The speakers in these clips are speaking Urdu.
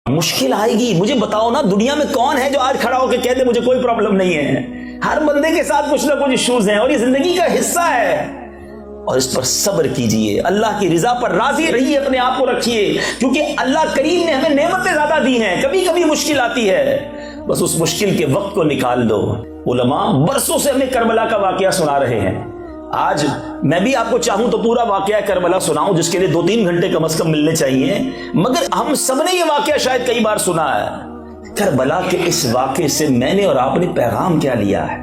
مشکل آئے گی. مجھے بتاؤ نا, دنیا میں کون ہے جو آج کھڑا ہو کے کہہ دے مجھے کوئی پرابلم نہیں ہے؟ ہر بندے کے ساتھ کچھ نہ کچھ ایشوز ہیں اور یہ زندگی کا حصہ ہے. اور اس پر صبر کیجئے, اللہ کی رضا پر راضی رہیے, اپنے آپ کو رکھیے, کیونکہ اللہ کریم نے ہمیں نعمتیں زیادہ دی ہیں. کبھی کبھی مشکل آتی ہے, بس اس مشکل کے وقت کو نکال دو. علماء برسوں سے ہمیں کربلا کا واقعہ سنا رہے ہیں. آج میں بھی آپ کو چاہوں تو پورا واقعہ کربلا سناؤں, جس کے لیے 2-3 گھنٹے کم از کم ملنے چاہیے, مگر ہم سب نے یہ واقعہ شاید کئی بار سنا ہے. کربلا کے اس واقعے سے میں نے اور آپ نے پیغام کیا لیا ہے,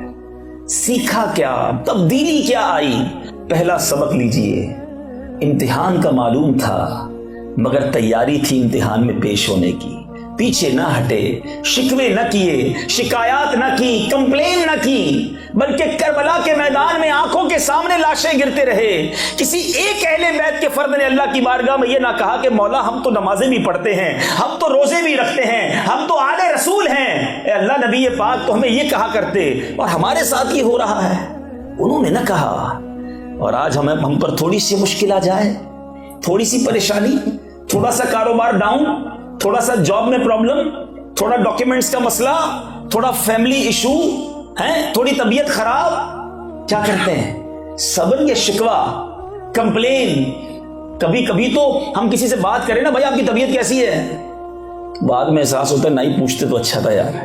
سیکھا کیا, تبدیلی کیا آئی؟ پہلا سبق لیجئے, امتحان کا معلوم تھا مگر تیاری تھی امتحان میں پیش ہونے کی. پیچھے نہ ہٹے, شکوے نہ کیے, شکایات نہ کی, کمپلین نہ کی, بلکہ کربلا کے میدان میں آنکھوں کے سامنے لاشیں گرتے رہے. کسی ایک اہل بیت کے فرد نے اللہ کی بارگاہ میں یہ نہ کہا کہ مولا ہم تو نمازیں بھی پڑھتے ہیں, ہم تو روزے بھی رکھتے ہیں, ہم تو آل رسول ہیں, اے اللہ نبی پاک تو ہمیں یہ کہا کرتے اور ہمارے ساتھ یہ ہو رہا ہے. انہوں نے نہ کہا. اور آج ہم پر تھوڑی سی مشکل آ جائے, تھوڑی سی پریشانی, تھوڑا سا کاروبار ڈاؤن, تھوڑا سا جاب میں پرابلم, تھوڑا ڈاکیومنٹس کا مسئلہ, تھوڑا فیملی ایشو ہے, تھوڑی طبیعت خراب, کیا کرتے ہیں؟ صبر یا شکوہ, کمپلین. کبھی کبھی تو ہم کسی سے بات کریں نا, بھائی آپ کی طبیعت کیسی ہے, بعد میں احساس ہوتا ہے نہیں پوچھتے تو اچھا تھا یار.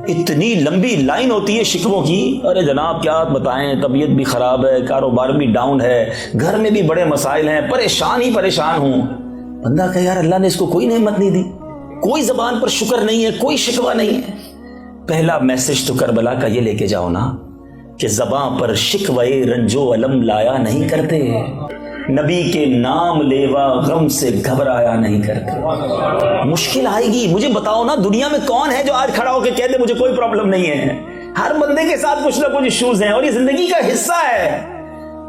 اتنی لمبی لائن ہوتی ہے شکووں کی, ارے جناب کیا بتائیں, طبیعت بھی خراب ہے, کاروبار بھی ڈاؤن ہے, گھر میں بھی بڑے مسائل ہیں, پریشان ہی پریشان ہوں. بندہ کہ یار اللہ نے اس کو کوئی نعمت نہیں دی, کوئی زبان پر شکر نہیں ہے, کوئی شکوہ نہیں ہے. پہلا میسج تو کربلا کا یہ لے کے جاؤ نا کہ زبان پر شکوے رنج و الم لایا نہیں کرتے, نبی کے نام لیوا غم سے گھبرایا نہیں کرتے. مشکل آئے گی, مجھے بتاؤ نا دنیا میں کون ہے جو آج کھڑا ہو کے کہہ دے مجھے کوئی پرابلم نہیں ہے؟ ہر بندے کے ساتھ کچھ نہ کچھ ایشوز ہیں اور یہ زندگی کا حصہ ہے.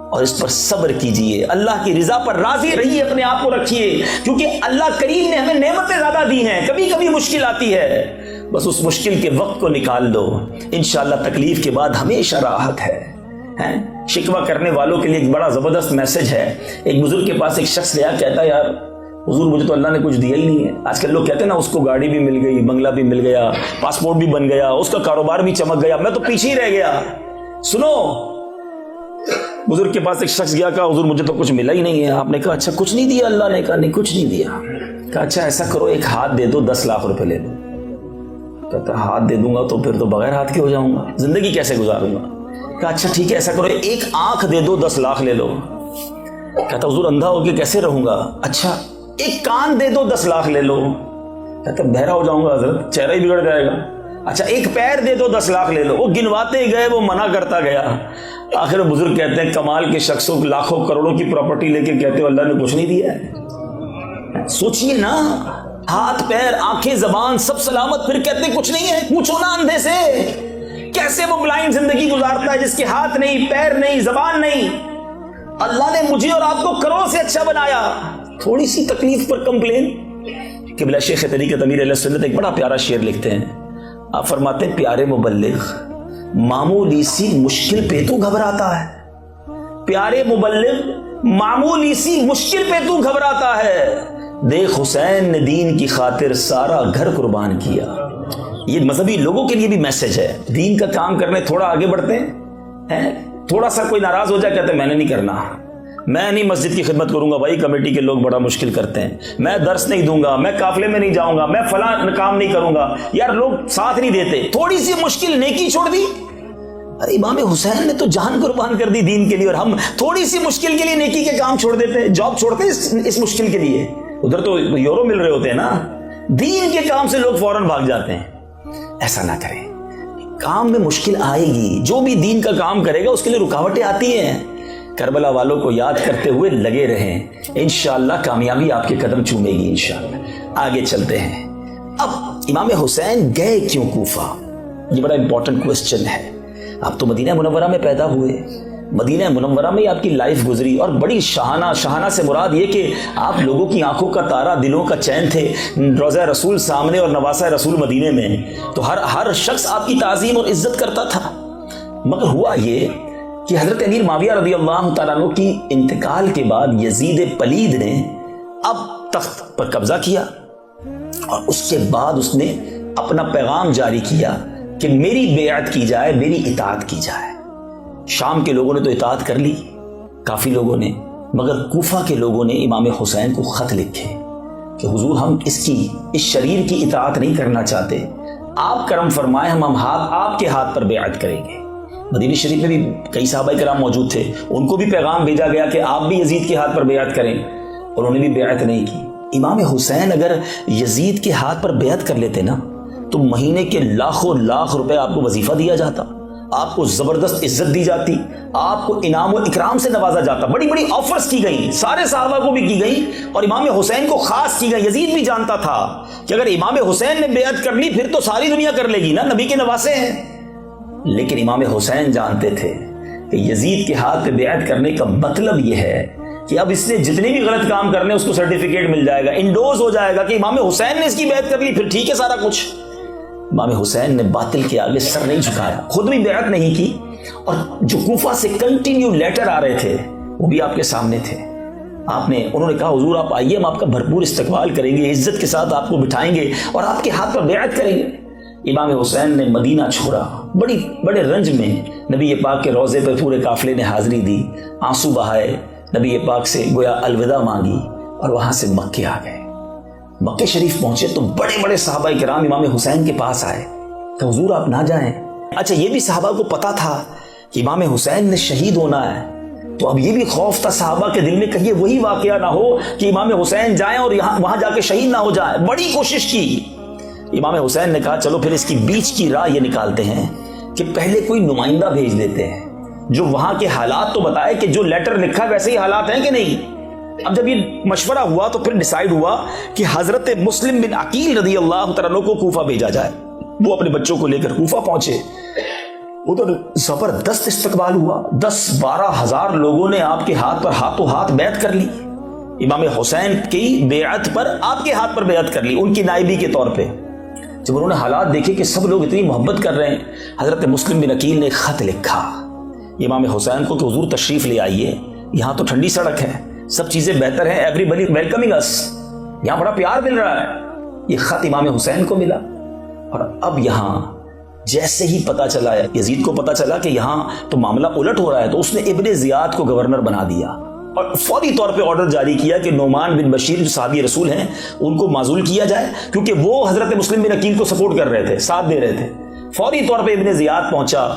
اور اس پر صبر کیجئے, اللہ کی رضا پر راضی رہیے, اپنے آپ کو رکھیے, کیونکہ اللہ کریم نے ہمیں نعمتیں زیادہ دی ہیں. کبھی کبھی مشکل آتی ہے, بس اس مشکل کے وقت کو نکال دو, انشاءاللہ تکلیف کے بعد ہمیشہ راحت ہے. شکوہ کرنے والوں کے لیے ایک بڑا زبردست میسج ہے. ایک بزرگ کے پاس ایک شخص گیا, کہتا ہے یار حضور مجھے تو اللہ نے کچھ دیا ہی نہیں ہے. آج کل لوگ کہتے ہیں نا اس کو گاڑی بھی مل گئی, بنگلہ بھی مل گیا, پاسپورٹ بھی بن گیا, اس کا کاروبار بھی چمک گیا, میں تو پیچھے ہی رہ گیا. سنو, بزرگ کے پاس ایک شخص گیا, کہا حضور مجھے تو کچھ ملا ہی نہیں ہے. آپ نے کہا اچھا کچھ نہیں دیا اللہ نے؟ کہا نہیں کچھ نہیں دیا. کہا اچھا ایسا کرو ایک ہاتھ دے دو, 10 لاکھ روپے لے لو. کہتا ہاتھ دے دوں گا تو پھر تو بغیر ہاتھ کے ہو جاؤں گا, زندگی کیسے گزاروں گا؟ کہا اچھا ٹھیک ہے ایسا کرو ایک آنکھ دے دو, 10 لاکھ لے لو. کہتا حضور اندھا ہو کے کیسے رہوں گا؟ اچھا ایک کان دے دو, 10 لاکھ لے لو. کہتا بہرا ہو جاؤں گا حضرت, چہرہ ہی بگڑ جائے گا. اچھا ایک پیر دے دو, 10 لاکھ لے لو. وہ گنواتے گئے, وہ منع کرتا گیا. آخر بزرگ کہتے ہیں کمال کے شخصوں لاکھوں کروڑوں کی پراپرٹی لے کے کہتے ہو اللہ نے کچھ نہیں دیا ہے. سوچئے نا, ہاتھ پیر آنکھیں زبان سب سلامت, پھر کہتے کچھ نہیں ہے. پوچھو نا اندھے سے, کیسے وہ بلائنڈ زندگی گزارتا ہے جس کے ہاتھ نہیں, پیر نہیں, زبان نہیں. اللہ نے مجھے اور آپ کو کروڑ سے اچھا بنایا. تھوڑی سی تکلیف پر کمپلین. قبلہ شیخ طریقت امیر اہل سنت ایک بڑا پیارا شعر لکھتے ہیں. آپ فرماتے ہیں پیارے مبلغ معمولی سی مشکل پہ تو گھبراتا ہے. پیارے مبلغ معمولی سی مشکل پہ تو گھبراتا ہے. دیکھ حسین نے دین کی خاطر سارا گھر قربان کیا. یہ مذہبی لوگوں کے لیے بھی میسج ہے. دین کا کام کرنے تھوڑا آگے بڑھتے ہیں, تھوڑا سا کوئی ناراض ہو جائے کہتے ہیں میں نے نہیں کرنا, میں نہیں مسجد کی خدمت کروں گا, بھائی کمیٹی کے لوگ بڑا مشکل کرتے ہیں, میں درس نہیں دوں گا, میں قافلے میں نہیں جاؤں گا, میں فلاں کام نہیں کروں گا. یار لوگ ساتھ نہیں دیتے. تھوڑی سی مشکل نیکی چھوڑ دی. ارے امام حسین نے تو جان قربان کر دی دین کے لیے, اور ہم تھوڑی سی مشکل کے لیے نیکی کے کام چھوڑ دیتے ہیں, جاب چھوڑتے ہیں اس مشکل کے لیے. ادھر تو یورو مل رہے ہوتے ہیں نا, دین کے کام سے لوگ فوراً بھاگ جاتے ہیں. ایسا نہ کریں, کام میں مشکل آئے گی, جو بھی دین کا کام کرے گا اس کے لیے رکاوٹیں آتی ہیں. کربلا والوں کو یاد کرتے ہوئے لگے رہیں, انشاءاللہ کامیابی آپ کے قدم چومے گی انشاءاللہ. آگے چلتے ہیں. اب امام حسین گئے کیوں کوفہ؟ یہ بڑا امپورٹنٹ کوسچن ہے. آپ تو مدینہ منورہ میں پیدا ہوئے, مدینہ منورہ میں آپ کی لائف گزری, اور بڑی شاہانہ سے مراد یہ کہ آپ لوگوں کی آنکھوں کا تارا, دلوں کا چین تھے. روضہ رسول سامنے اور نواسہ رسول مدینے میں, تو ہر شخص آپ کی تعظیم اور عزت کرتا تھا. مگر ہوا یہ کہ حضرت امیر معاویہ رضی اللہ تعالیٰ عنہ کی انتقال کے بعد یزید پلید نے اب تخت پر قبضہ کیا. اور اس کے بعد اس نے اپنا پیغام جاری کیا کہ میری بیعت کی جائے، میری اطاعت کی جائے۔ شام کے لوگوں نے تو اطاعت کر لی کافی لوگوں نے، مگر کوفہ کے لوگوں نے امام حسین کو خط لکھے کہ حضور ہم اس شریر کی اطاعت نہیں کرنا چاہتے، آپ کرم فرمائیں، ہم آپ کے ہاتھ پر بیعت کریں گے۔ مدینہ شریف میں بھی کئی صحابہ کرام موجود تھے، ان کو بھی پیغام بھیجا گیا کہ آپ بھی یزید کے ہاتھ پر بیعت کریں، انہوں نے بھی بیعت نہیں کی۔ امام حسین اگر یزید کے ہاتھ پر بیعت کر لیتے نا تو مہینے کے لاکھوں لاکھ روپے آپ کو وظیفہ دیا جاتا، آپ کو زبردست عزت دی جاتی، آپ کو انعام و اکرام سے نوازا جاتا، بڑی بڑی آفرز کی گئی، سارے صحابہ کو بھی کی گئی اور امام حسین کو خاص کی گئی۔ یزید بھی جانتا تھا کہ اگر امام حسین نے بیعت کر لی پھر تو ساری دنیا کر لے گی نا، نبی کے نواسے ہیں۔ لیکن امام حسین جانتے تھے کہ یزید کے ہاتھ پہ بیعت کرنے کا مطلب یہ ہے کہ اب اس نے جتنے بھی غلط کام کرنے اس کو سرٹیفکیٹ مل جائے گا، انڈوز ہو جائے گا کہ امام حسین نے اس کی بیعت کر لی، پھر ٹھیک ہے سارا کچھ۔ امام حسین نے باطل کے آگے سر نہیں جھکایا، خود بھی بیعت نہیں کی، اور جو کوفہ سے کنٹینیو لیٹر آ رہے تھے وہ بھی آپ کے سامنے تھے۔ انہوں نے کہا حضور آپ آئیے، ہم آپ کا بھرپور استقبال کریں گے، عزت کے ساتھ آپ کو بٹھائیں گے اور آپ کے ہاتھ پر بیعت کریں گے۔ امام حسین نے مدینہ چھوڑا، بڑے رنج میں نبی پاک کے روضے پہ پورے قافلے نے حاضری دی، آنسو بہائے، نبی پاک سے گویا الوداع مانگی اور وہاں سے مکے آ گئے۔ مکے شریف پہنچے تو بڑے بڑے صحابہ کرام امام حسین کے پاس آئے کہ حضور آپ نہ جائیں۔ اچھا یہ بھی صحابہ کو پتا تھا کہ امام حسین نے شہید ہونا ہے، تو اب یہ بھی خوف تھا صحابہ کے دل میں کہ یہ وہی واقعہ نہ ہو کہ امام حسین جائیں اور وہاں جا کے شہید نہ ہو جائے۔ بڑی کوشش کی، امام حسین نے کہا چلو پھر اس کی بیچ کی راہ یہ نکالتے ہیں کہ پہلے کوئی نمائندہ بھیج دیتے ہیں جو وہاں کے حالات تو بتائے کہ جو لیٹر لکھا ویسے ہی حالات ہیں کہ نہیں۔ اب جب یہ مشورہ ہوا تو پھر ڈیسائیڈ ہوا کہ حضرت مسلم بن عقیل رضی اللہ تعالیٰ عنہ کو کوفہ بھیجا جائے۔ وہ اپنے بچوں کو لے کر کوفہ پہنچے، ادھر زبردست استقبال ہوا، 10-12 ہزار لوگوں نے آپ کے ہاتھ پر ہاتھوں ہاتھ بیعت کر لی، امام حسین کی بیعت پر آپ کے ہاتھ پر بیعت کر لی ان کی نائبی کے طور پہ۔ جب انہوں نے حالات دیکھے کہ سب لوگ اتنی محبت کر رہے ہیں، حضرت مسلم بن عقیل نے خط لکھا امام حسین کو کہ حضور تشریف لے آئیے، یہاں تو ٹھنڈی سڑک ہے، سب چیزیں بہتر ہیں، ایوریبڈی ویلکمنگ اس، یہاں بڑا پیار مل رہا ہے۔ یہ خط امام حسین کو ملا، اور اب یہاں جیسے ہی پتا چلا، یزید کو پتا چلا کہ یہاں تو معاملہ الٹ ہو رہا ہے، تو اس نے ابن زیاد کو گورنر بنا دیا اور فوری طور پہ آرڈر جاری کیا کہ نعمان بن بشیر جو صحابی رسول ہیں ان کو معزول کیا جائے، کیونکہ وہ حضرت مسلم بن عقیل کو سپورٹ کر رہے تھے، ساتھ دے رہے تھے۔ فوری طور پہ ابن زیاد پہنچا،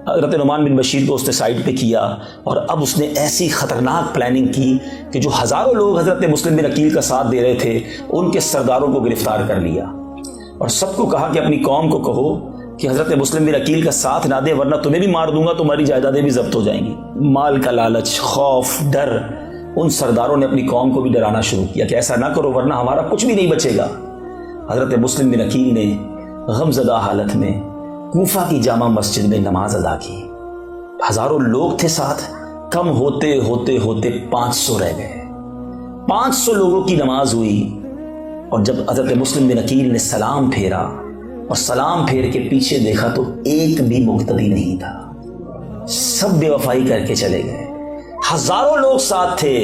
حضرت نعمان بن بشیر کو اس نے سائڈ پہ کیا، اور اب اس نے ایسی خطرناک پلاننگ کی کہ جو ہزاروں لوگ حضرت مسلم بن عقیل کا ساتھ دے رہے تھے ان کے سرداروں کو گرفتار کر لیا، اور سب کو کہا کہ اپنی قوم کو کہو کہ حضرت مسلم بن عقیل کا ساتھ نہ دے ورنہ تمہیں بھی مار دوں گا، تمہاری جائیدادیں بھی ضبط ہو جائیں گی۔ مال کا لالچ، خوف، ڈر، ان سرداروں نے اپنی قوم کو بھی ڈرانا شروع کیا کہ ایسا نہ کرو ورنہ ہمارا کچھ بھی نہیں بچے گا۔ حضرت مسلم بن عقیل نے غمزدہ حالت میں کوفہ کی جامع مسجد میں نماز ادا کی، ہزاروں لوگ تھے ساتھ، کم ہوتے ہوتے ہوتے 500 رہ گئے، 500 لوگوں کی نماز ہوئی، اور جب حضرت مسلم بن عقیل نے سلام پھیرا اور سلام پھیر کے پیچھے دیکھا تو ایک بھی مقتدی نہیں تھا، سب بے وفائی کر کے چلے گئے۔ ہزاروں لوگ ساتھ تھے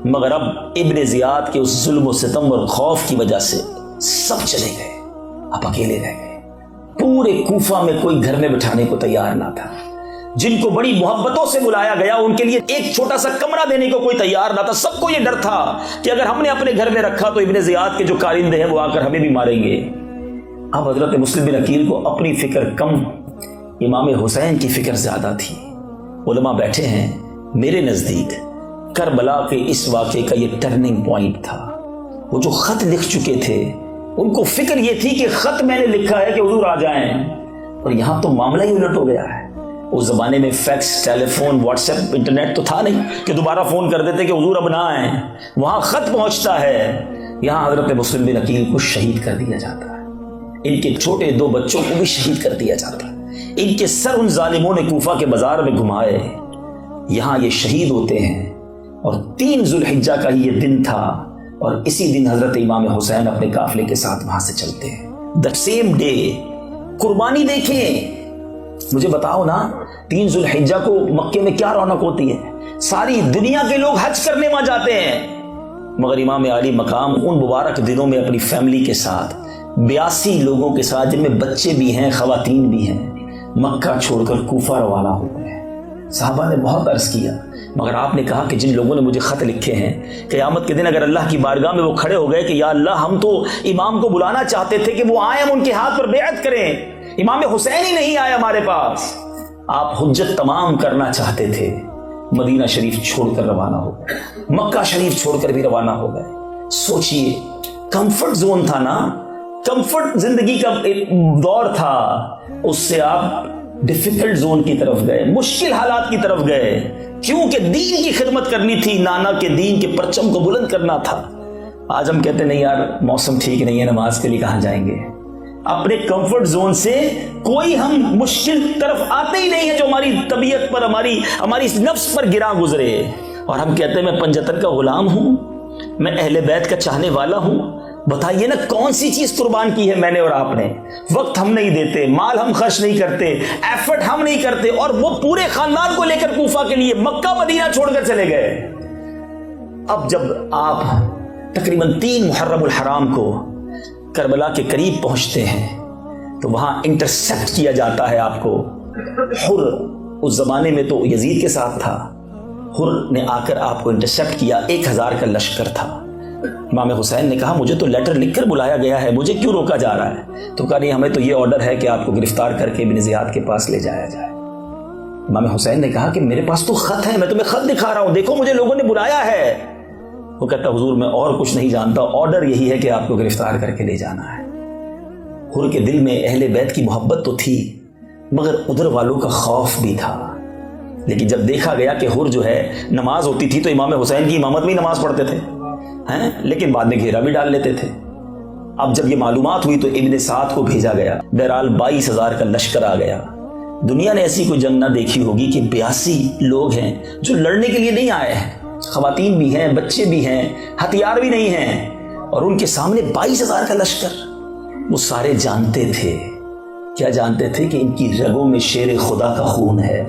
مگر اب ابن زیاد کے اس ظلم و ستم اور خوف کی وجہ سے سب چلے گئے، اب اکیلے رہ گئے۔ پورے کوفہ میں کوئی گھر میں بٹھانے کو تیار نہ تھا، جن کو بڑی محبتوں سے بلایا گیا ان کے لیے ایک چھوٹا سا کمرہ دینے کو کوئی تیار نہ تھا۔ سب کو یہ ڈر تھا کہ اگر ہم نے اپنے گھر میں رکھا تو ابن زیاد کے جو کارندے ہیں وہ آ کر ہمیں بھی ماریں گے۔ اب حضرت مسلم بن عقیل کو اپنی فکر کم، امام حسین کی فکر زیادہ تھی۔ علماء بیٹھے ہیں، میرے نزدیک کربلا کے اس واقعے کا یہ ٹرننگ پوائنٹ تھا۔ وہ جو خط لکھ چکے تھے ان کو فکر یہ تھی کہ خط میں نے لکھا ہے کہ حضور آ جائیں، اور یہاں تو معاملہ ہی الٹ ہو گیا ہے۔ اس زمانے میں فیکس، ٹیلی فون، واٹس ایپ، انٹرنیٹ تو تھا نہیں کہ دوبارہ فون کر دیتے کہ حضور اب نہ آئیں، وہاں خط پہنچتا ہے، یہاں حضرت مسلم بن عقیل کو شہید کر دیا جاتا ہے، ان کے چھوٹے 2 بچوں کو بھی شہید کر دیا جاتا ہے، ان کے سر ان ظالموں نے کوفہ کے بازار میں گھمائے، یہاں یہ شہید ہوتے ہیں۔ اور 3 ذوالحجہ کا ہی یہ دن تھا، اور اسی دن حضرت امام حسین اپنے قافلے کے ساتھ وہاں سے چلتے ہیں۔ دا سیم ڈے قربانی دیکھیں، مجھے بتاؤ نا 3 ذوالحجہ کو مکے میں کیا رونق ہوتی ہے، ساری دنیا کے لوگ حج کرنے وہاں جاتے ہیں، مگر امام عالی مقام ان مبارک دنوں میں اپنی فیملی کے ساتھ 82 لوگوں کے ساتھ، جن میں بچے بھی ہیں خواتین بھی ہیں، مکہ چھوڑ کر کوفہ روانہ ہو گئے۔ صحابہ نے بہت عرض کیا، مگر آپ نے کہا کہ جن لوگوں نے مجھے خط لکھے ہیں، قیامت کے دن اگر اللہ کی بارگاہ میں وہ کھڑے ہو گئے کہ یا اللہ ہم تو امام کو بلانا چاہتے تھے کہ وہ آئیں، ہم ان کے ہاتھ پر بیعت کریں، امام حسین ہی نہیں آئے ہمارے پاس، آپ حجت تمام کرنا چاہتے تھے، مدینہ شریف چھوڑ کر روانہ ہو گئے، مکہ شریف چھوڑ کر بھی روانہ ہو گئے۔ سوچئے، کمفرٹ زون تھا نا، کمفرٹ زندگی کا ایک دور تھا، اس سے آپ ڈیفیکلٹ زون کی طرف گئے، مشکل حالات کی طرف گئے، کیونکہ دین کی خدمت کرنی تھی، نانا کے دین کے پرچم کو بلند کرنا تھا۔ آج ہم کہتے نہیں یار موسم ٹھیک نہیں ہے، نماز کے لیے کہاں جائیں گے؟ اپنے کمفرٹ زون سے کوئی ہم مشکل طرف آتے ہی نہیں ہے جو ہماری طبیعت پر، ہماری نفس پر گرا گزرے، اور ہم کہتے ہیں میں پنجتن کا غلام ہوں، میں اہل بیت کا چاہنے والا ہوں۔ بتائیے نا کون سی چیز قربان کی ہے میں نے اور آپ نے؟ وقت ہم نہیں دیتے، مال ہم خرچ نہیں کرتے، ایفرٹ ہم نہیں کرتے، اور وہ پورے خاندان کو لے کر کوفہ کے لیے مکہ مدینہ چھوڑ کر چلے گئے۔ اب جب آپ تقریباً 3 محرم الحرام کو کربلا کے قریب پہنچتے ہیں تو وہاں انٹرسیپٹ کیا جاتا ہے آپ کو۔ حر اس زمانے میں تو یزید کے ساتھ تھا، حر نے آ کر آپ کو انٹرسیپٹ کیا، 1000 کا لشکر تھا۔ امام حسین نے کہا مجھے تو لیٹر لکھ کر بلایا گیا ہے، مجھے کیوں روکا جا رہا ہے؟ تو کہا نہیں، ہمیں تو یہ آرڈر ہے کہ آپ کو گرفتار کر کے ابن زیاد کے پاس لے جایا جائے۔ امام حسین نے کہا کہ میرے پاس تو خط ہے، میں تمہیں خط دکھا رہا ہوں، دیکھو مجھے لوگوں نے بلایا ہے۔ وہ کہتا حضور میں اور کچھ نہیں جانتا، آرڈر یہی ہے کہ آپ کو گرفتار کر کے لے جانا ہے۔ حر کے دل میں اہل بیت کی محبت تو تھی، مگر ادھر والوں کا خوف بھی تھا۔ لیکن جب دیکھا گیا کہ حر جو ہے نماز ہوتی تھی تو امام حسین کی امامت میں نماز پڑھتے تھے، لیکن بعد میں گھیرا بھی ڈال لیتے تھے۔ اب جب یہ معلومات ہوئی تو ابن سعد کو بھیجا گیا، بہرحال 22,000 کا لشکر آ گیا۔ دنیا نے ایسی کوئی جنگ نہ دیکھی ہوگی کہ 82 لوگ ہیں جو لڑنے کے لیے نہیں آئے ہیں، خواتین بھی ہیں، بچے بھی ہیں، ہتھیار بھی نہیں ہیں، اور ان کے سامنے 22,000 کا لشکر۔ وہ سارے جانتے تھے، کیا جانتے تھے کہ ان کی رگوں میں شیر خدا کا خون ہے،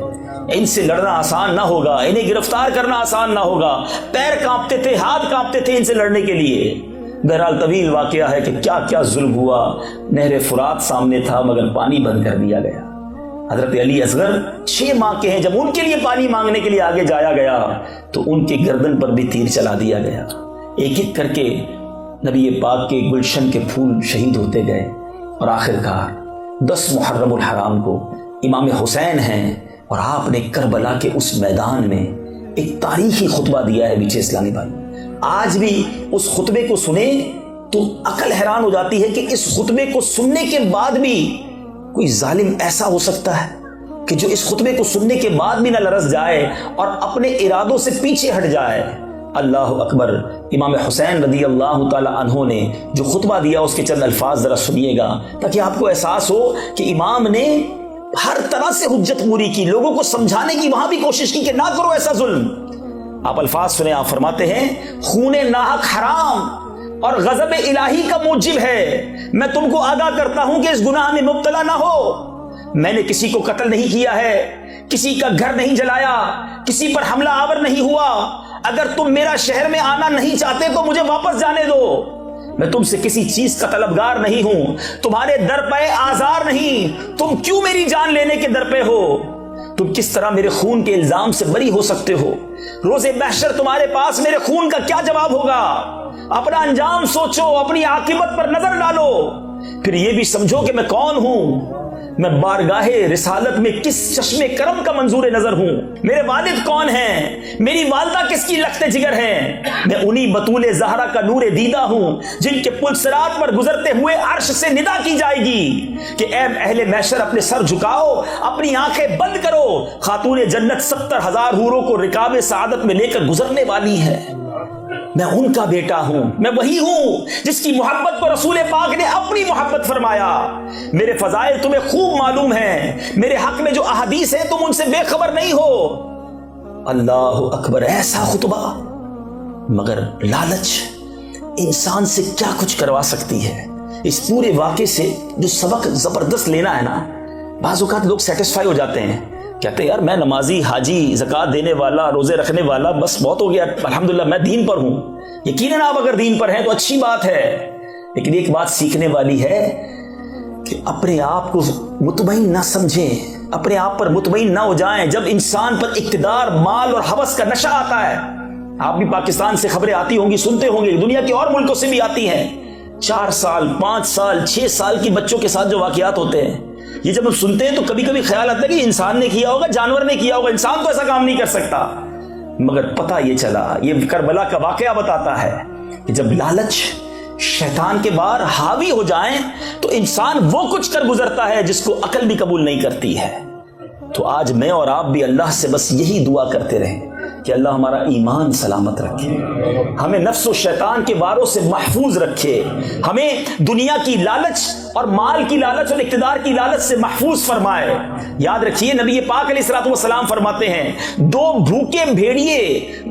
ان سے لڑنا آسان نہ ہوگا، انہیں گرفتار کرنا آسان نہ ہوگا، پیر کانپتے تھے، ہاتھ کانپتے تھے ان سے لڑنے کے لیے۔ بہرحال طویل واقعہ ہے کہ کیا کیا ظلم ہوا۔ نہر فرات سامنے تھا مگر پانی بند کر دیا گیا۔ حضرت علی اصغر 6 ماہ کے ہیں، جب ان کے لیے پانی مانگنے کے لیے آگے جایا گیا تو ان کے گردن پر بھی تیر چلا دیا گیا۔ ایک ایک کر کے نبی پاک کے گلشن کے پھول شہید ہوتے گئے، اور آخرکار 10 محرم الحرام کو امام حسین ہیں، اور آپ نے کربلا کے اس میدان میں ایک تاریخی خطبہ دیا ہے۔ بیچے اسلامی بھائی، آج بھی اس خطبے کو سنیں تو عقل حیران ہو جاتی ہے کہ اس خطبے کو سننے کے بعد بھی کوئی ظالم ایسا ہو سکتا ہے کہ جو اس خطبے کو سننے کے بعد بھی نہ لرز جائے اور اپنے ارادوں سے پیچھے ہٹ جائے۔ اللہ اکبر۔ امام حسین رضی اللہ تعالی عنہ نے جو خطبہ دیا اس کے چند الفاظ ذرا سنیے گا تاکہ آپ کو احساس ہو کہ امام نے ہر طرح سے حجت پوری کی، لوگوں کو سمجھانے کی وہاں بھی کوشش کی کہ نہ کرو ایسا ظلم۔ آپ الفاظ سنیں، آپ فرماتے ہیں خون ناحق حرام اور غضب الہی کا موجب ہے، میں تم کو آگاہ کرتا ہوں کہ اس گناہ میں مبتلا نہ ہو۔ میں نے کسی کو قتل نہیں کیا ہے، کسی کا گھر نہیں جلایا، کسی پر حملہ آور نہیں ہوا۔ اگر تم میرا شہر میں آنا نہیں چاہتے تو مجھے واپس جانے دو، میں تم سے کسی چیز کا طلبگار نہیں ہوں، تمہارے در پہ آزار نہیں، تم کیوں میری جان لینے کے در پہ ہو؟ تم کس طرح میرے خون کے الزام سے بری ہو سکتے ہو؟ روز محشر تمہارے پاس میرے خون کا کیا جواب ہوگا؟ اپنا انجام سوچو، اپنی عاقبت پر نظر ڈالو، پھر یہ بھی سمجھو کہ میں کون ہوں، میں بارگاہ رسالت میں کس چشمے کرم کا منظور نظر ہوں، میرے والد کون ہیں، میری والدہ کس کی لخت جگر ہیں، میں انہی بطول زہرا کا نور دیدہ ہوں جن کے پل صراط پر گزرتے ہوئے عرش سے ندا کی جائے گی کہ اے اہل محشر اپنے سر جھکاؤ، اپنی آنکھیں بند کرو، خاتون جنت 70,000 حوروں کو رکاب سعادت میں لے کر گزرنے والی ہے۔ میں ان کا بیٹا ہوں، میں وہی ہوں جس کی محبت کو رسول پاک نے اپنی محبت فرمایا۔ میرے فضائل تمہیں خوب معلوم ہیں، میرے حق میں جو احادیث ہیں تم ان سے بے خبر نہیں ہو۔ اللہ اکبر۔ ایسا خطبہ، مگر لالچ انسان سے کیا کچھ کروا سکتی ہے۔ اس پورے واقعے سے جو سبق زبردست لینا ہے نا، بعض اوقات لوگ سیٹسفائی ہو جاتے ہیں، کہتے ہیں یار میں نمازی، حاجی، زکوٰۃ دینے والا، روزے رکھنے والا، بس بہت ہو گیا، الحمدللہ میں دین پر ہوں۔ یقیناً آپ اگر دین پر ہیں تو اچھی بات ہے، لیکن ایک بات سیکھنے والی ہے کہ اپنے آپ کو مطمئن نہ سمجھیں، اپنے آپ پر مطمئن نہ ہو جائیں۔ جب انسان پر اقتدار، مال اور ہوس کا نشہ آتا ہے، آپ بھی پاکستان سے خبریں آتی ہوں گی، سنتے ہوں گے، دنیا کے اور ملکوں سے بھی آتی ہیں، 4 سال 5 سال 6 سال کی بچوں کے ساتھ جو واقعات ہوتے ہیں، یہ جب ہم سنتے ہیں تو کبھی کبھی خیال آتا ہے کہ انسان نے کیا ہوگا، جانور نے کیا ہوگا، انسان تو ایسا کام نہیں کر سکتا۔ مگر پتہ یہ چلا، یہ کربلا کا واقعہ بتاتا ہے کہ جب لالچ، شیطان کے بار حاوی ہو جائیں تو انسان وہ کچھ کر گزرتا ہے جس کو عقل بھی قبول نہیں کرتی ہے۔ تو آج میں اور آپ بھی اللہ سے بس یہی دعا کرتے رہیں کہ اللہ ہمارا ایمان سلامت رکھے، ہمیں نفس و شیطان کے باروں سے محفوظ رکھے، ہمیں دنیا کی لالچ اور مال کی لالچ اور اقتدار کی لالچ سے محفوظ فرمائے۔ یاد رکھیے نبی پاک علیہ الصلوۃ والسلام فرماتے ہیں 2 بھوکے بھیڑیے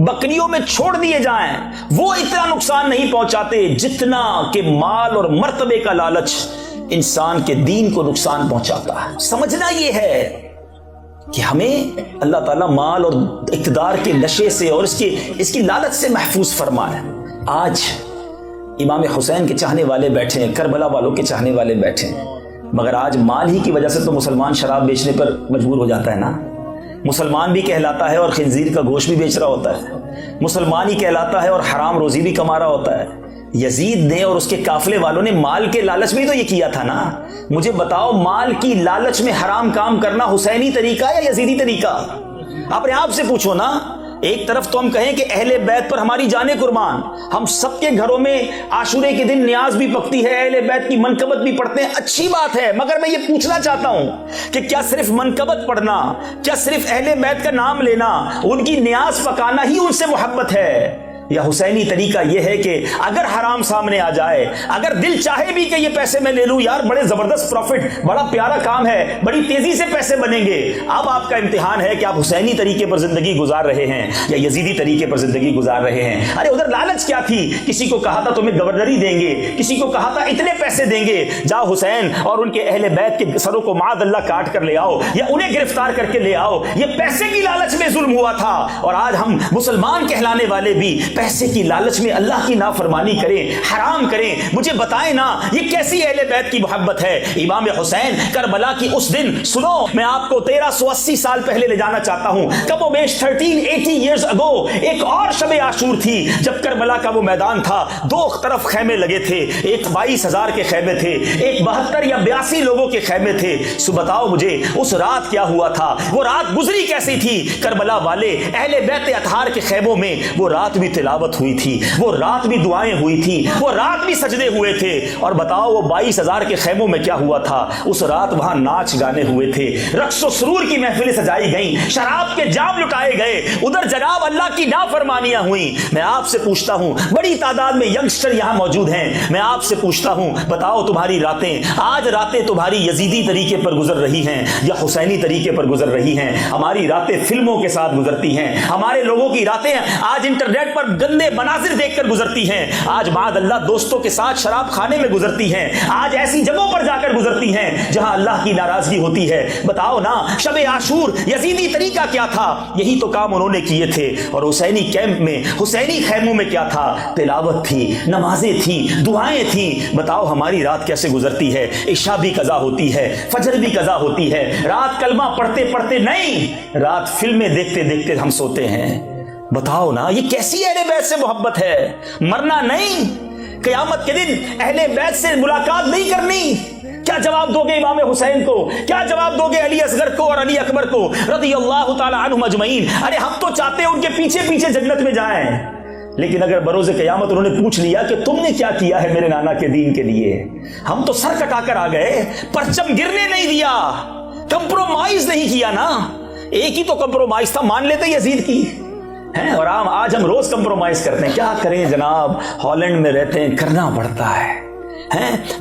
بکریوں میں چھوڑ دیے جائیں، وہ اتنا نقصان نہیں پہنچاتے جتنا کہ مال اور مرتبے کا لالچ انسان کے دین کو نقصان پہنچاتا ہے۔ سمجھنا یہ ہے کہ ہمیں اللہ تعالیٰ مال اور اقتدار کے نشے سے اور اس کی لالچ سے محفوظ فرمائے۔ آج امام حسین کے چاہنے والے بیٹھے ہیں، کربلا والوں کے چاہنے والے بیٹھے ہیں، مگر آج مال ہی کی وجہ سے تو مسلمان شراب بیچنے پر مجبور ہو جاتا ہے نا۔ مسلمان بھی کہلاتا ہے اور خنزیر کا گوشت بھی بیچ رہا ہوتا ہے، مسلمان ہی کہلاتا ہے اور حرام روزی بھی کما رہا ہوتا ہے۔ یزید نے اور اس کے قافلے والوں نے مال کے لالچ میں تو یہ کیا تھا نا۔ مجھے بتاؤ، مال کی لالچ میں حرام کام کرنا حسینی طریقہ یا یزیدی طریقہ؟ اپنے آپ سے پوچھو نا۔ ایک طرف تو ہم کہیں کہ اہل بیت پر ہماری جانیں قربان، ہم سب کے گھروں میں عاشورے کے دن نیاز بھی پکتی ہے، اہل بیت کی منقبت بھی پڑھتے ہیں، اچھی بات ہے، مگر میں یہ پوچھنا چاہتا ہوں کہ کیا صرف منقبت پڑھنا، کیا صرف اہل بیت کا نام لینا، ان کی نیاز پکانا ہی ان سے محبت ہے؟ یا حسینی طریقہ یہ ہے کہ اگر حرام سامنے آ جائے، اگر دل چاہے بھی کہ یہ پیسے میں لے لوں، یار بڑے زبردست پروفٹ، بڑا پیارا کام ہے، بڑی تیزی سے پیسے بنیں گے، اب آپ کا امتحان ہے کہ آپ حسینی طریقے پر زندگی گزار رہے ہیں یا یزیدی طریقے پر زندگی گزار رہے ہیں۔ ارے ادھر لالچ کیا تھی، کسی کو کہا تھا تمہیں گورنری دیں گے، کسی کو کہا تھا اتنے پیسے دیں گے، جاؤ حسین اور ان کے اہل بیت کے سروں کو معاذ اللہ کاٹ کر لے آؤ یا انہیں گرفتار کر کے لے آؤ۔ یہ پیسے کی لالچ میں ظلم ہوا تھا، اور آج ہم مسلمان کہلانے والے بھی پیسے کی لالچ میں اللہ کی نافرمانی کریں، حرام کریں۔ مجھے بتائیں نا، یہ کیسی اہل بیت کی محبت ہے؟ امام حسین کربلا کی اس دن، سنو میں آپ کو 1380 سال پہلے لے جانا چاہتا ہوں، کم و بیش 1380 ایئرز اگو ایک اور شب عاشور تھی جب کربلا کا وہ میدان تھا، 2 طرف خیمے لگے تھے، ایک 22,000 کے خیمے تھے، ایک 72 یا 82 لوگوں کے خیمے تھے۔ سو بتاؤ مجھے اس رات کیا ہوا تھا، وہ رات گزری کیسی تھی؟ کربلا والے اہل بیت اطہار کے خیموں میں وہ رات بھی تلاوت ہوئی تھی، وہ رات بھی دعائیں ہوئی تھی، وہ رات بھی سجدے ہوئے تھے، اور بتاؤ وہ 22,000 کے خیموں میں کیا ہوا تھا؟ اس رات وہاں ناچ گانے ہوئے تھے، رقص و سرور کی محفلیں سجائی گئیں، شراب کے جام لٹائے گئے، ادھر جناب اللہ کی نافرمانیاں ہوئیں۔ میں آپ سے پوچھتا ہوں، بڑی تعداد میں ینگسٹر یہاں موجود ہیں، میں آپ سے پوچھتا ہوں، بتاؤ تمہاری راتیں، آج راتیں تمہاری یزیدی طریقے پر گزر رہی ہیں یا حسینی طریقے پر گزر رہی ہیں؟ ہماری راتیں فلموں کے ساتھ گزرتی ہیں، ہمارے لوگوں کی راتیں آج انٹرنیٹ پر گندے مناظر دیکھ کر گزرتی ہیں، آج معاذ اللہ دوستوں کے ساتھ شراب خانے میں گزرتی ہیں، آج ایسی جگہوں پر جا کر گزرتی ہیں جہاں اللہ کی ناراضگی ہوتی ہے۔ بتاؤ نا، شب عاشور یزیدی طریقہ کیا تھا؟ یہی تو کام انہوں نے کیے تھے، اور حسینی کیمپ میں، حسینی خیموں میں کیا تھا؟ تلاوت تھی، نمازیں تھیں، دعائیں تھیں۔ بتاؤ ہماری رات کیسے گزرتی ہے؟ عشاء بھی قضا ہوتی ہے، فجر بھی قضا ہوتی ہے، رات کلمہ پڑھتے پڑھتے نہیں، رات فلمیں دیکھتے دیکھتے ہم سوتے ہیں۔ بتاؤ نا، یہ کیسی اہل بیت سے محبت ہے؟ مرنا نہیں، قیامت کے دن اہل بیت سے ملاقات نہیں کرنی۔ کیا جواب دو گے امام حسین کو؟ کیا جواب دو گے علی اصغر کو اور علی اکبر کو رضی اللہ تعالی عنہم اجمعین؟ ارے ہم تو چاہتے ہیں ان کے پیچھے پیچھے جنت میں جائیں، لیکن اگر بروز قیامت انہوں نے پوچھ لیا کہ تم نے کیا کیا ہے میرے نانا کے دین کے لیے، ہم تو سر کٹا کر آ گئے، پرچم گرنے نہیں دیا، کمپرومائز نہیں کیا نا۔ ایک ہی تو کمپرومائز تھا، مان لیتے یزید کی ہیں، اور آج ہم روز کمپرومائز کرتے ہیں۔ کیا کریں جناب، ہالینڈ میں رہتے ہیں، کرنا پڑتا ہے،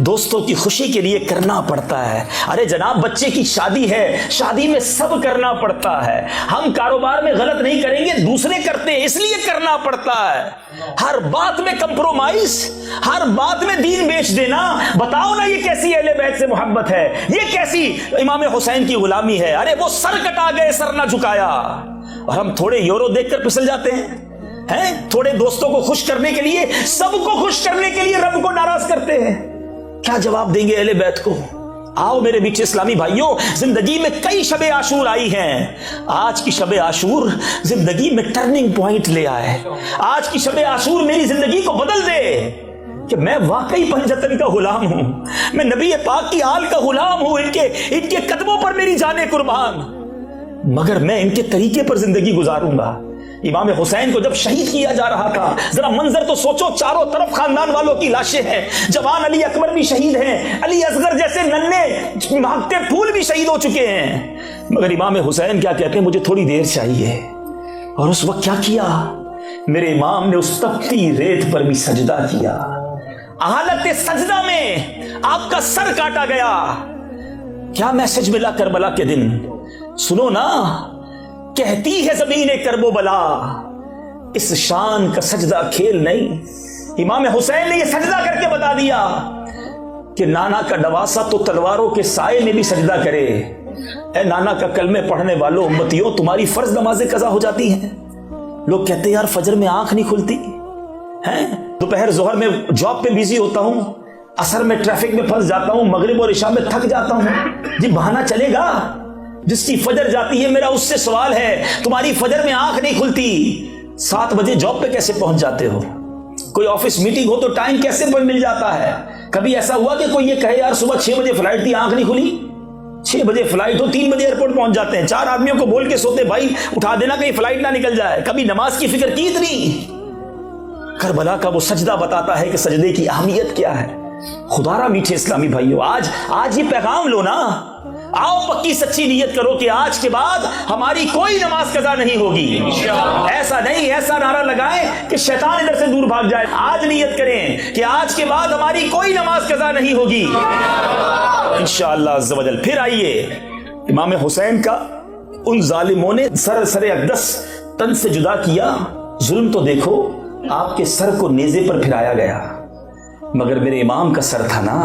دوستوں کی خوشی کے لیے کرنا پڑتا ہے۔ ارے جناب بچے کی شادی ہے، شادی میں سب کرنا پڑتا ہے۔ ہم کاروبار میں غلط نہیں کریں گے، دوسرے کرتے ہیں اس لیے کرنا پڑتا ہے۔ ہر بات میں کمپرومائز، ہر بات میں دین بیچ دینا، بتاؤ نا یہ کیسی اہل بیت سے محبت ہے؟ یہ کیسی امام حسین کی غلامی ہے؟ ارے وہ سر کٹا گئے، سر نہ جھکایا، اور ہم تھوڑے یورو دیکھ کر پھسل جاتے ہیں۔ ہیں تھوڑے دوستوں کو خوش کرنے کے لیے, سب کو خوش کرنے کے لیے رب کو ناراض کرتے ہیں. کیا جواب دیں گے اہل بیت کو؟ آؤ میرے میٹھے اسلامی بھائیوں, زندگی میں کئی شب عاشور آئی ہیں. آج کی شب عاشور زندگی میں ٹرننگ پوائنٹ لے آئے. آج کی شب عاشور میری زندگی کو بدل دے کہ میں واقعی پنجتن کا غلام ہوں, میں نبی پاک کی آل کا غلام ہوں, ان کے قدموں پر میری جانیں قربان, مگر میں ان کے طریقے پر زندگی گزاروں گا. امام حسین کو جب شہید کیا جا رہا تھا, ذرا منظر تو سوچو, چاروں طرف خاندان والوں کی لاشیں ہیں, جوان علی اکبر بھی شہید ہیں, علی اصغر جیسے ننھے مہکتے پھول بھی شہید ہو چکے ہیں, مگر امام حسین کیا کہتے ہیں, مجھے تھوڑی دیر چاہیے. اور اس وقت کیا کیا میرے امام نے؟ اس تپتی ریت پر بھی سجدہ کیا. حالت سجدہ میں آپ کا سر کاٹا گیا. کیا میسج ملا کربلا کے دن؟ سنو نا, کہتی ہے زمین کرب و بلا, اس شان کا سجدہ کھیل نہیں. امام حسین نے یہ سجدہ کر کے بتا دیا کہ نانا کا نواسا تو تلواروں کے سائے میں بھی سجدہ کرے. اے نانا کا کلمے پڑھنے والوں امتیوں, تمہاری فرض نمازیں قضا ہو جاتی ہیں. لوگ کہتے ہیں یار فجر میں آنکھ نہیں کھلتی ہیں, دوپہر ظہر میں جاب پہ بیزی ہوتا ہوں, عصر میں ٹریفک میں پھنس جاتا ہوں, مغرب اور عشاء میں تھک جاتا ہوں. جی بہانہ چلے گا؟ جس کی فجر جاتی ہے, میرا اس سے سوال ہے, تمہاری فجر میں آنکھ نہیں کھلتی, 7 بجے جاب پہ کیسے پہنچ جاتے ہو؟ کوئی آفس میٹنگ ہو تو ٹائم کیسے مل جاتا ہے؟ کبھی ایسا ہوا کہ کوئی یہ کہے یار صبح 6 بجے فلائٹ تھی, آنکھ نہیں کھلی؟ 6 بجے فلائٹ ہو, 3 بجے ایئرپورٹ پہنچ جاتے ہیں, 4 آدمیوں کو بول کے سوتے بھائی اٹھا دینا کہیں فلائٹ نہ نکل جائے. کبھی نماز کی فکر کی اتنی؟ کربلا کا وہ سجدہ بتاتا ہے کہ سجدے کی اہمیت کیا ہے. خدا را میٹھے اسلامی بھائیو, آج یہ پیغام لو نا, آؤ پکی سچی نیت کرو کہ آج کے بعد ہماری کوئی نماز قضا نہیں ہوگی. ایسا نہیں, ایسا نعرہ لگائیں کہ شیطان ادھر سے دور بھاگ جائے. آج نیت کریں کہ آج کے بعد ہماری کوئی نماز قضا نہیں ہوگی انشاءاللہ عز و جل. پھر آئیے, امام حسین کا ان ظالموں نے سر اقدس تن سے جدا کیا. ظلم تو دیکھو, آپ کے سر کو نیزے پر پھرایا گیا, مگر میرے امام کا سر تھا نا,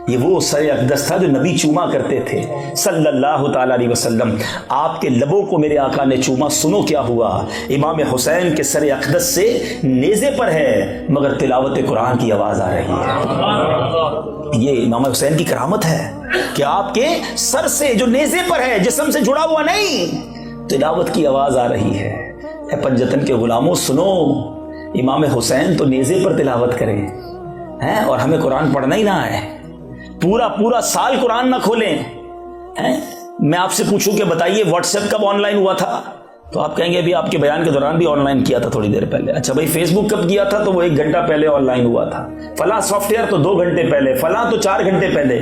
یہ وہ سر اقدس تھا جو نبی چوما کرتے تھے صلی اللہ تعالی علیہ وسلم. آپ کے لبوں کو میرے آقا نے چوما. سنو کیا ہوا, امام حسین کے سر اقدس سے نیزے پر ہے مگر تلاوت قرآن کی آواز آ رہی ہے. یہ امام حسین کی کرامت ہے کہ آپ کے سر سے جو نیزے پر ہے, جسم سے جڑا ہوا نہیں, تلاوت کی آواز آ رہی ہے. اے پنجتن کے غلاموں سنو, امام حسین تو نیزے پر تلاوت کریں ہیں اور ہمیں قرآن پڑھنا ہی نہ آئے, پورا سال قرآن نہ کھولیں. میں آپ سے پوچھوں کہ بتائیے واٹس ایپ کب آن لائن ہوا تھا؟ تو آپ کہیں گے ابھی آپ کے بیان کے دوران بھی آن لائن کیا تھا تھوڑی دیر پہلے. اچھا بھائی فیس بک کب کیا تھا؟ تو وہ 1 گھنٹہ پہلے آن لائن ہوا تھا. فلاں سافٹ ویئر تو 2 گھنٹے پہلے, فلاں تو 4 گھنٹے پہلے.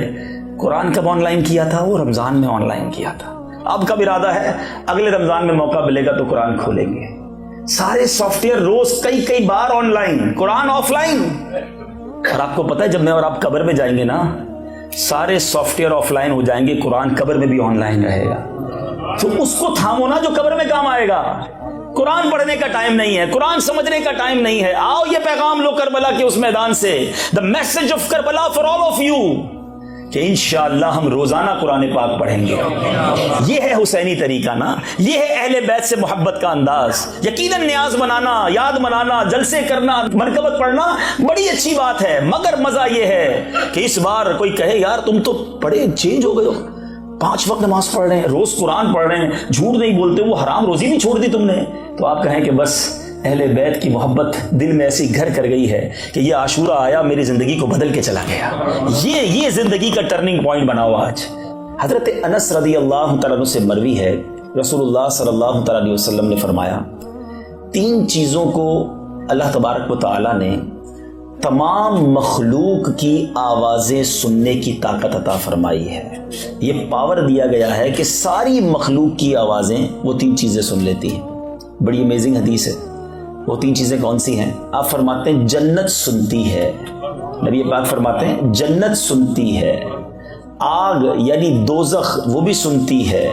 قرآن کب آن لائن کیا تھا؟ وہ رمضان میں آن لائن کیا تھا. اب کب ارادہ ہے اگلے رمضان میں موقع ملے گا تو قرآن کھولیں گے. سارے سافٹ ویئر روز کئی بار online, Quran offline. اور آپ کو پتہ ہے جب میں اور آپ قبر میں جائیں گے نا, سارے سافٹ ویئر آف لائن ہو جائیں گے, قرآن قبر میں بھی آن لائن رہے گا. تو اس کو تھامو نا جو قبر میں کام آئے گا. قرآن پڑھنے کا ٹائم نہیں ہے, قرآن سمجھنے کا ٹائم نہیں ہے. آؤ یہ پیغام لو کربلا کے اس میدان سے, the message of Karbala for all of you, کہ انشاءاللہ ہم روزانہ قرآن پاک پڑھیں گے. یہ ہے حسینی طریقہ نا, یہ ہے اہل بیت سے محبت کا انداز. یقیناً نیاز منانا, یاد منانا, جلسے کرنا, مرکبت پڑھنا بڑی اچھی بات ہے, مگر مزہ یہ ہے کہ اس بار کوئی کہے یار تم تو بڑے چینج ہو گئے ہو, 5 وقت نماز پڑھ رہے ہیں, روز قرآن پڑھ رہے ہیں, جھوٹ نہیں بولتے, وہ حرام روزی بھی چھوڑ دی تم نے. تو آپ کہیں کہ بس اہل بیت کی محبت دل میں ایسی گھر کر گئی ہے کہ یہ عاشورہ آیا میری زندگی کو بدل کے چلا گیا. یہ زندگی کا ٹرننگ پوائنٹ بنا ہوا آج. حضرت انس رضی اللہ تعالیٰ عنہ سے مروی ہے, رسول اللہ صلی اللہ تعالیٰ علیہ وسلم نے فرمایا 3 چیزوں کو اللہ تبارک و تعالیٰ نے تمام مخلوق کی آوازیں سننے کی طاقت عطا فرمائی ہے. یہ پاور دیا گیا ہے کہ ساری مخلوق کی آوازیں وہ 3 چیزیں سن لیتی ہیں. بڑی امیزنگ حدیث ہے. وہ 3 چیزیں کون سی ہیں؟ آپ فرماتے ہیں جنت سنتی ہے, نبی پاک فرماتے ہیں جنت سنتی ہے, آگ یعنی دوزخ وہ بھی سنتی ہے,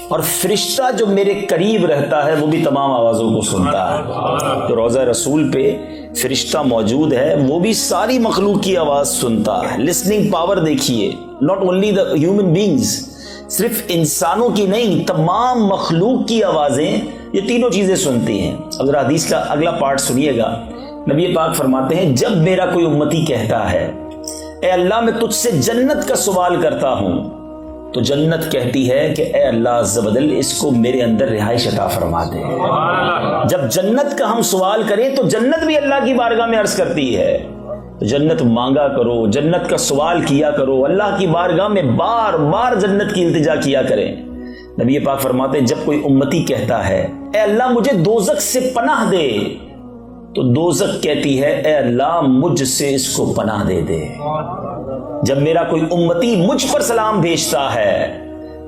اور فرشتہ جو میرے قریب رہتا ہے وہ بھی تمام آوازوں کو سنتا ہے. تو روضہ رسول پہ فرشتہ موجود ہے, وہ بھی ساری مخلوق کی آواز سنتا ہے. لسننگ پاور دیکھیے, not only the human beings, صرف انسانوں کی نہیں, تمام مخلوق کی آوازیں یہ تینوں چیزیں سنتی ہیں. اب ذرا حدیث کا اگلا پارٹ سنیے گا. نبی پاک فرماتے ہیں جب میرا کوئی امتی کہتا ہے اے اللہ میں تجھ سے جنت کا سوال کرتا ہوں, تو جنت کہتی ہے کہ اے اللہ عز و جل اس کو میرے اندر رہائش عطا فرما دے. جب جنت کا ہم سوال کریں تو جنت بھی اللہ کی بارگاہ میں عرض کرتی ہے تو جنت مانگا کرو, جنت کا سوال کیا کرو, اللہ کی بارگاہ میں بار بار جنت کی التجا کیا کریں. نبی پاک فرماتے ہیں جب کوئی امتی کہتا ہے اے اللہ مجھے دوزخ سے پناہ دے, تو دوزخ کہتی ہے اے اللہ مجھ سے اس کو پناہ دے دے. جب میرا کوئی امتی مجھ پر سلام بھیجتا ہے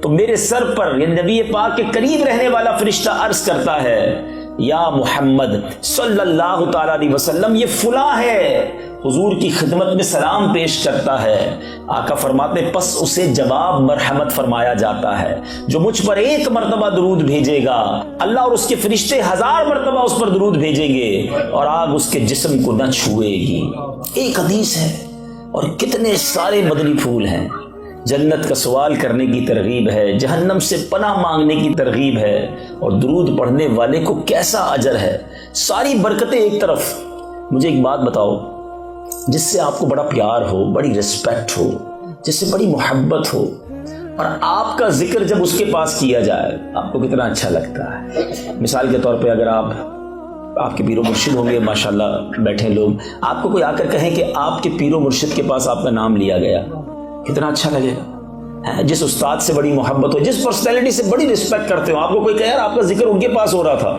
تو میرے سر پر یہ نبی پاک کے قریب رہنے والا فرشتہ عرض کرتا ہے یا محمد صلی اللہ تعالی علیہ وسلم یہ فلاں ہے, حضور کی خدمت میں سلام پیش کرتا ہے. آقا فرماتے پس اسے جواب مرحمت فرمایا جاتا ہے. جو مجھ پر ایک مرتبہ درود بھیجے گا اللہ اور اس کے فرشتے 1000 مرتبہ اس پر درود بھیجیں گے اور آگ اس کے جسم کو نہ چھوئے گی. ایک حدیث ہے اور کتنے سارے مدنی پھول ہیں. جنت کا سوال کرنے کی ترغیب ہے, جہنم سے پناہ مانگنے کی ترغیب ہے, اور درود پڑھنے والے کو کیسا اجر ہے. ساری برکتیں ایک طرف. مجھے ایک بات بتاؤ, جس سے آپ کو بڑا پیار ہو, بڑی رسپیکٹ ہو, جس سے بڑی محبت ہو, اور آپ کا ذکر جب اس کے پاس کیا جائے آپ کو کتنا اچھا لگتا ہے. مثال کے طور پہ اگر آپ کے پیر و مرشد ہوں گے ماشاءاللہ بیٹھے لوگ, آپ کو کوئی آ کر کہیں کہ آپ کے پیر و مرشد کے پاس آپ کا نام لیا گیا, کتنا اچھا لگے گا. جس استاد سے بڑی محبت ہو, جس پرسنالٹی سے بڑی رسپیکٹ کرتے ہو, آپ کو کوئی کہے یار آپ کا ذکر ان کے پاس ہو رہا تھا,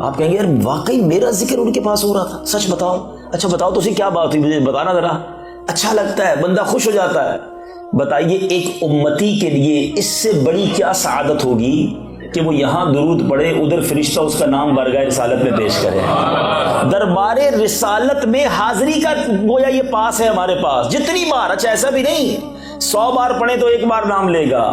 آپ کہیں گے یار واقعی میرا ذکر ان کے پاس ہو رہا تھا, سچ بتاؤ. اچھا بتاؤ تو اسی کیا بات ہوئی, مجھے بتانا ذرا. اچھا لگتا ہے, بندہ خوش ہو جاتا ہے. بتائیے ایک امتی کے لیے اس سے بڑی کیا سعادت ہوگی کہ وہ یہاں درود پڑھے, ادھر فرشتہ اس کا نام بارگاہ رسالت میں پیش کرے. دربار رسالت میں حاضری کا گویا یہ پاس ہے ہمارے پاس. جتنی بار, اچھا ایسا بھی نہیں 100 بار پڑھیں تو ایک بار نام لے گا,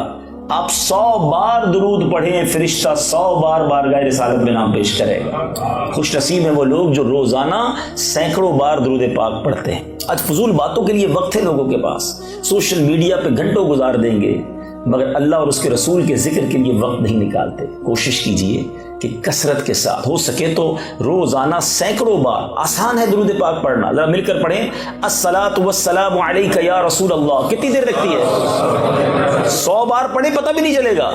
آپ 100 بار درود پڑھیں فرشتہ 100 بار بارگاہ رسالت میں نام پیش کرے گا. خوش نصیب ہیں وہ لوگ جو روزانہ سینکڑوں بار درود پاک پڑھتے ہیں. آج فضول باتوں کے لیے وقت ہے لوگوں کے پاس, سوشل میڈیا پہ گھنٹوں گزار دیں گے, مگر اللہ اور اس کے رسول کے ذکر کے لیے وقت نہیں نکالتے. کوشش کیجئے کہ کثرت کے ساتھ ہو سکے تو روزانہ سینکڑوں بار, آسان ہے درود پاک پڑھنا, ذرا مل کر پڑھیں الصلاۃ والسلام علیک یا رسول اللہ. کتنی دیر لگتی ہے, 100 بار پڑھیں پتہ بھی نہیں چلے گا.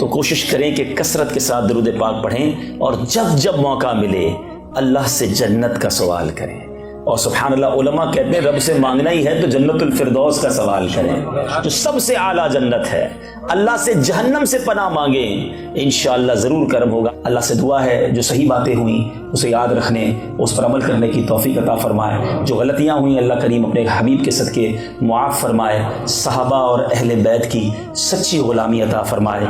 تو کوشش کریں کہ کثرت کے ساتھ درود پاک پڑھیں, اور جب جب موقع ملے اللہ سے جنت کا سوال کریں. اور سبحان اللہ علماء کہتے ہیں رب سے مانگنا ہی ہے تو جنت الفردوس کا سوال کریں جو سب سے اعلیٰ جنت ہے. اللہ سے جہنم سے پناہ مانگیں, انشاءاللہ ضرور کرم ہوگا. اللہ سے دعا ہے جو صحیح باتیں ہوئیں اسے یاد رکھنے, اس پر عمل کرنے کی توفیق عطا فرمائے. جو غلطیاں ہوئیں اللہ کریم اپنے حبیب کے صدقے معاف فرمائے. صحابہ اور اہل بیت کی سچی غلامی عطا فرمائے.